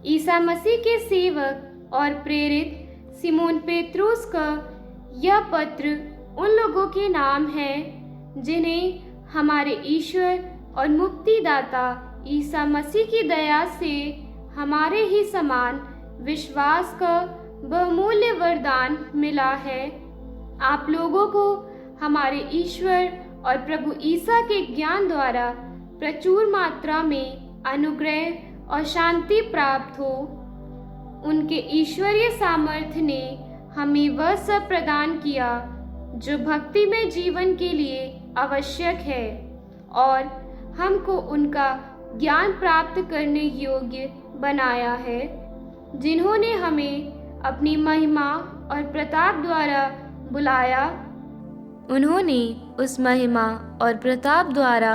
ईसा मसीह के सेवक और प्रेरित सिमोन पेत्रुस का यह पत्र उन लोगों के नाम है जिन्हें हमारे ईश्वर और मुक्तिदाता ईसा मसीह की दया से हमारे ही समान विश्वास का बहुमूल्य वरदान मिला है। आप लोगों को हमारे ईश्वर और प्रभु ईसा के ज्ञान द्वारा प्रचुर मात्रा में अनुग्रह और शांति प्राप्त हो। उनके ईश्वरीय सामर्थ्य ने हमें वह सब प्रदान किया जो भक्ति में जीवन के लिए आवश्यक है और हमको उनका ज्ञान प्राप्त करने योग्य बनाया है, जिन्होंने हमें अपनी महिमा और प्रताप द्वारा बुलाया। उन्होंने उस महिमा और प्रताप द्वारा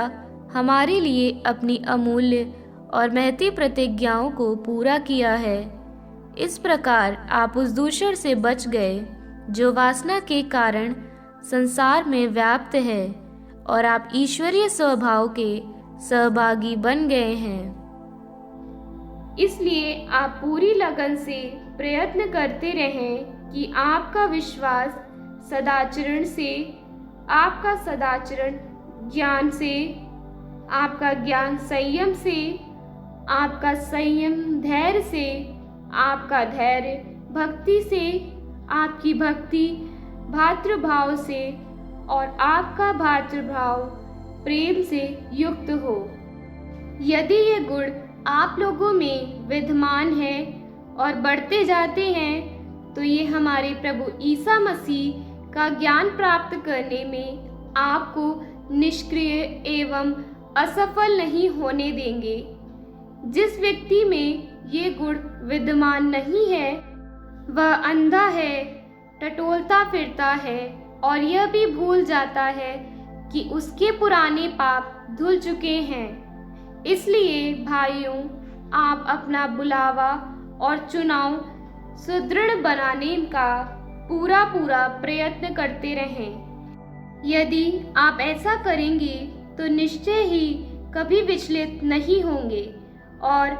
हमारे लिए अपनी अमूल्य और महती प्रतिज्ञाओं को पूरा किया है। इस प्रकार आप उस दूषण से बच गए जो वासना के कारण संसार में व्याप्त है और आप ईश्वरीय स्वभाव के सहभागी बन गए हैं। इसलिए आप पूरी लगन से प्रयत्न करते रहें कि आपका विश्वास सदाचरण से, आपका सदाचरण ज्ञान से, आपका ज्ञान संयम से, आपका संयम धैर्य से, आपका धैर्य भक्ति से, आपकी भक्ति भातृभाव से और आपका भातृभाव प्रेम से युक्त हो। यदि ये गुण आप लोगों में विद्यमान है और बढ़ते जाते हैं तो ये हमारे प्रभु ईसा मसीह का ज्ञान प्राप्त करने में आपको निष्क्रिय एवं असफल नहीं होने देंगे। जिस व्यक्ति में ये गुण विद्यमान नहीं है वह अंधा है, टटोलता फिरता है और यह भी भूल जाता है कि उसके पुराने पाप धुल चुके हैं। इसलिए भाइयों, आप अपना बुलावा और चुनाव सुदृढ़ बनाने का पूरा प्रयत्न करते रहें। यदि आप ऐसा करेंगे तो निश्चय ही कभी विचलित नहीं होंगे और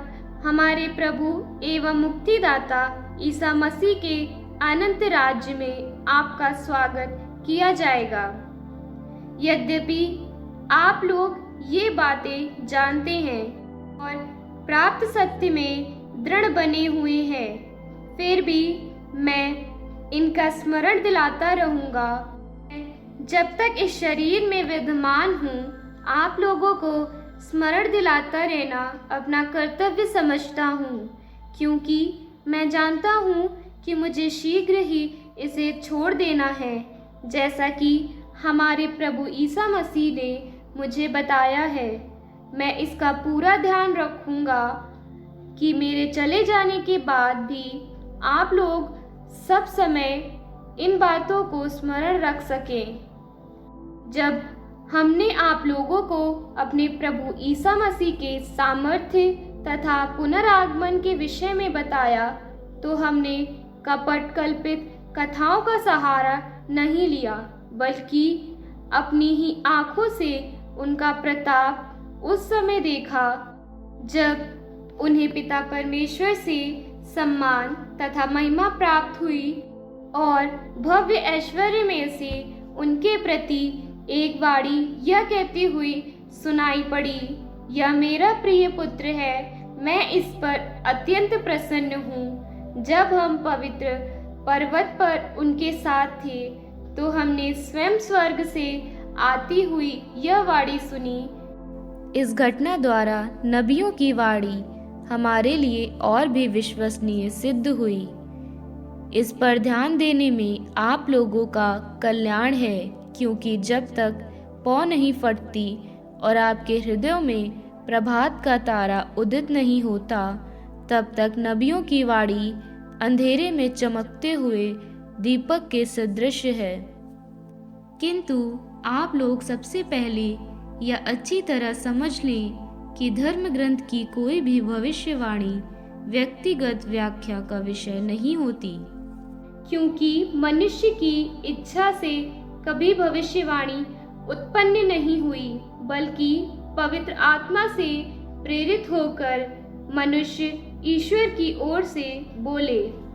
हमारे प्रभु एवं मुक्तिदाता ईसा मसीह के अनंत राज्य में आपका स्वागत किया जाएगा। यद्यपि आप लोग ये बातें जानते हैं और प्राप्त सत्य में दृढ़ बने हुए हैं, फिर भी मैं इनका स्मरण दिलाता रहूंगा। जब तक इस शरीर में विद्यमान हूँ, आप लोगों को स्मरण दिलाता रहना अपना कर्तव्य समझता हूँ, क्योंकि मैं जानता हूँ कि मुझे शीघ्र ही इसे छोड़ देना है, जैसा कि हमारे प्रभु ईसा मसीह ने मुझे बताया है। मैं इसका पूरा ध्यान रखूंगा कि मेरे चले जाने के बाद भी आप लोग सब समय इन बातों को स्मरण रख सकें। जब हमने आप लोगों को अपने प्रभु ईसा मसीह के सामर्थ्य तथा पुनरागमन के विषय में बताया तो हमने कपट कल्पित कथाओं का सहारा नहीं लिया, बल्कि अपनी ही आंखों से उनका प्रताप उस समय देखा जब उन्हें पिता परमेश्वर से सम्मान तथा महिमा प्राप्त हुई और भव्य ऐश्वर्य में से उनके प्रति एक वाणी यह कहती हुई सुनाई पड़ी, यह मेरा प्रिय पुत्र है, मैं इस पर अत्यंत प्रसन्न हूँ। जब हम पवित्र पर्वत पर उनके साथ थे तो हमने स्वयं स्वर्ग से आती हुई यह वाणी सुनी। इस घटना द्वारा नबियों की वाणी हमारे लिए और भी विश्वसनीय सिद्ध हुई। इस पर ध्यान देने में आप लोगों का कल्याण है, क्योंकि जब तक पौ नहीं फटती और आपके हृदयों में प्रभात का तारा उदित नहीं होता, तब तक नबियों की वाणी अंधेरे में चमकते हुए दीपक के सदृश है। किंतु आप लोग सबसे पहले यह अच्छी तरह समझ लें कि धर्म ग्रंथ की कोई भी भविष्यवाणी व्यक्तिगत व्याख्या का विषय नहीं होती, क्योंकि मनुष्य की इच्छा से कभी भविष्यवाणी उत्पन्न नहीं हुई, बल्कि पवित्र आत्मा से प्रेरित होकर मनुष्य ईश्वर की ओर से बोले।